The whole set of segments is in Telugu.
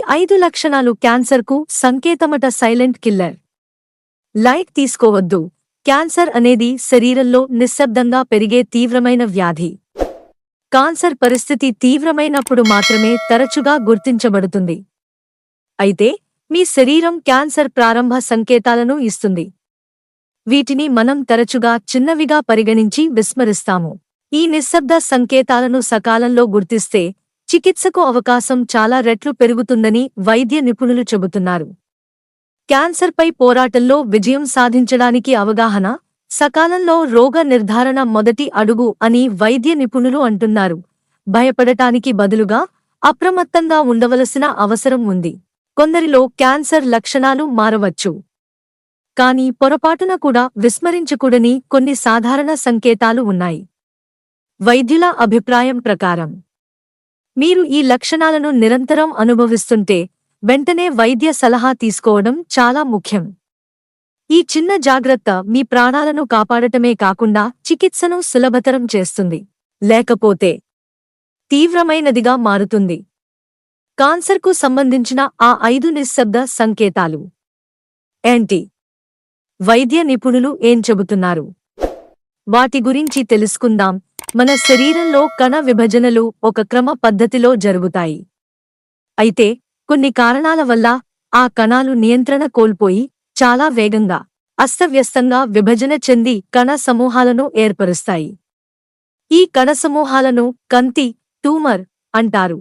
5 లక్షణాలు క్యాన్సర్కు సంకేతమట. Silent killer. లైట్ తీసుకోవద్దు. క్యాన్సర్ అనేది శరీరంలో నిశ్శబ్దంగా పెరిగే తీవ్రమైన వ్యాధి. క్యాన్సర్ పరిస్థితి తీవ్రమైనప్పుడు మాత్రమే తరచుగా గుర్తించబడుతుంది. అయితే మీ శరీరం క్యాన్సర్ ప్రారంభ సంకేతాలను ఇస్తుంది. వీటిని మనం తరచుగా చిన్నవిగా పరిగణించి విస్మరిస్తాము. ఈ నిశ్శబ్ద సంకేతాలను సకాలంలో గుర్తిస్తే చికిత్సకు అవకాశం చాలా రెట్లు పెరుగుతుందని వైద్య నిపుణులు చెబుతున్నారు. క్యాన్సర్పై పోరాటంలో విజయం సాధించడానికి అవగాహన, సకాలంలో రోగ నిర్ధారణ మొదటి అడుగు అని వైద్య నిపుణులు అంటున్నారు. భయపడటానికి బదులుగా అప్రమత్తంగా ఉండవలసిన అవసరం ఉంది. కొందరిలో క్యాన్సర్ లక్షణాలు మారవచ్చు, కానీ పొరపాటున కూడా విస్మరించకూడని కొన్ని సాధారణ సంకేతాలు ఉన్నాయి. వైద్యుల అభిప్రాయం ప్రకారం మీరు ఈ లక్షణాలను నిరంతరం అనుభవిస్తుంటే వెంటనే వైద్య సలహా తీసుకోవడం చాలా ముఖ్యం. ఈ చిన్న జాగ్రత్త మీ ప్రాణాలను కాపాడటమే కాకుండా చికిత్సను సులభతరం చేస్తుంది, లేకపోతే తీవ్రమైనదిగా మారుతుంది. క్యాన్సర్కు సంబంధించిన ఆ 5 నిశ్శబ్ద సంకేతాలు ఏంటి? వైద్య నిపుణులు ఏం చెబుతున్నారు? వాటి గురించి తెలుసుకుందాం. మన శరీరంలో కణ విభజనలు ఒక క్రమ పద్ధతిలో జరుగుతాయి. అయితే కొన్ని కారణాల వల్ల ఆ కణాలు నియంత్రణ కోల్పోయి చాలా వేగంగా, అస్తవ్యస్తంగా విభజన చెంది కణ సమూహాలను ఏర్పరుస్తాయి. ఈ కణ సమూహాలను కంతి, ట్యూమర్ అంటారు.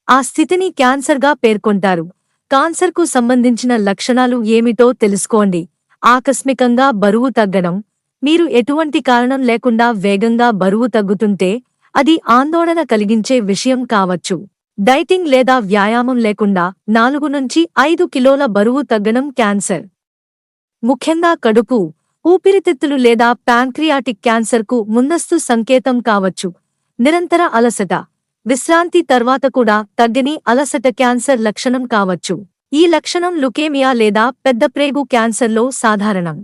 ఆ స్థితిని క్యాన్సర్గా పేర్కొంటారు. క్యాన్సర్కు సంబంధించిన లక్షణాలు ఏమిటో తెలుసుకోండి. ఆకస్మికంగా బరువు తగ్గడం. మీరు ఎటువంటి కారణం లేకుండా వేగంగా బరువు తగ్గుతుంటే అది ఆందోళన కలిగించే విషయం కావచ్చు. డైటింగ్ లేదా వ్యాయామం లేకుండా 4 నుంచి 5 కిలోల బరువు తగ్గడం క్యాన్సర్. ముఖ్యంగా కడుపు, ఊపిరితిత్తులు లేదా ప్యాంక్రియాటిక్ క్యాన్సర్కు ముందస్తు సంకేతం కావచ్చు. నిరంతర అలసట, విశ్రాంతి తర్వాత కూడా తగ్గని అలసట క్యాన్సర్ లక్షణం కావచ్చు. ఈ లక్షణం లుకేమియా లేదా పెద్ద ప్రేగు క్యాన్సర్లో సాధారణం.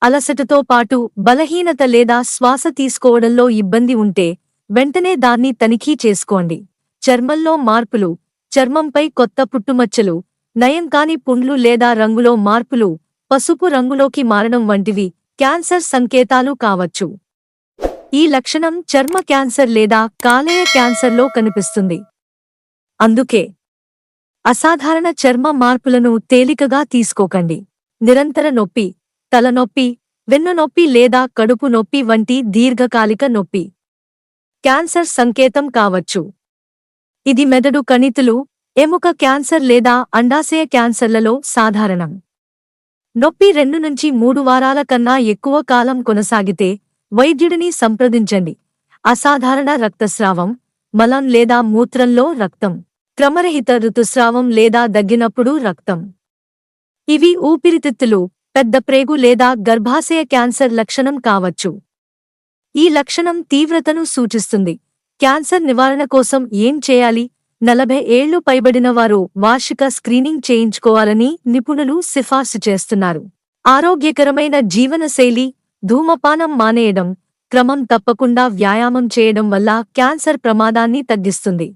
అలసటతో పాటు బలహీనత లేదా శ్వాస తీసుకోవడంలో ఇబ్బంది ఉంటే వెంటనే దాన్ని తనిఖీ చేసుకోండి. చర్మంలో మార్పులు, చర్మంపై కొత్త పుట్టుమచ్చలు, నయం కాని పుండ్లు లేదా రంగులో మార్పులు, పసుపు రంగులోకి మారడం వంటివి క్యాన్సర్ సంకేతాలు కావచ్చు. ఈ లక్షణం చర్మ క్యాన్సర్ లేదా కాలేయ క్యాన్సర్లో కనిపిస్తుంది. అందుకే అసాధారణ చర్మ మార్పులను తేలికగా తీసుకోకండి. నిరంతర నొప్పి, తలనొప్పి, వెన్నునొప్పి లేదా కడుపు నొప్పి వంటి దీర్ఘకాలిక నొప్పి క్యాన్సర్ సంకేతం కావచ్చు. ఇది మెదడు కణితులు, ఎముక క్యాన్సర్ లేదా అండాశయ క్యాన్సర్లలో సాధారణం. నొప్పి 2 నుంచి 3 వారాల కన్నా ఎక్కువ కాలం కొనసాగితే వైద్యుడిని సంప్రదించండి. అసాధారణ రక్తస్రావం, మలం లేదా మూత్రంలో రక్తం, క్రమరహిత ఋతుస్రావం లేదా దగ్గినప్పుడు రక్తం. ఇవి ఊపిరితిత్తులు, పెద్ద ప్రేగు లేదా గర్భాశయ క్యాన్సర్ లక్షణం కావచ్చు. ఈ లక్షణం తీవ్రతను సూచిస్తుంది. క్యాన్సర్ నివారణ కోసం ఏం చేయాలి? 40 ఏళ్లు పైబడిన వారు వార్షిక స్క్రీనింగ్ చేయించుకోవాలని నిపుణులు సిఫార్సు చేస్తున్నారు. ఆరోగ్యకరమైన జీవనశైలి, ధూమపానం మానేయడం, క్రమం తప్పకుండా వ్యాయామం చేయడం వల్ల క్యాన్సర్ ప్రమాదాన్ని తగ్గిస్తుంది.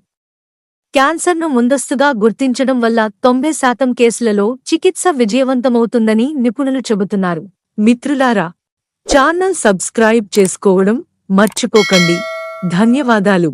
క్యాన్సర్ను ముందస్తుగా గుర్తించడం వల్ల 90% కేసులలో చికిత్స విజయవంతమవుతుందని నిపుణులు చెబుతున్నారు. మిత్రులారా, ఛానల్ సబ్స్క్రైబ్ చేసుకోవడం మర్చిపోకండి. ధన్యవాదాలు.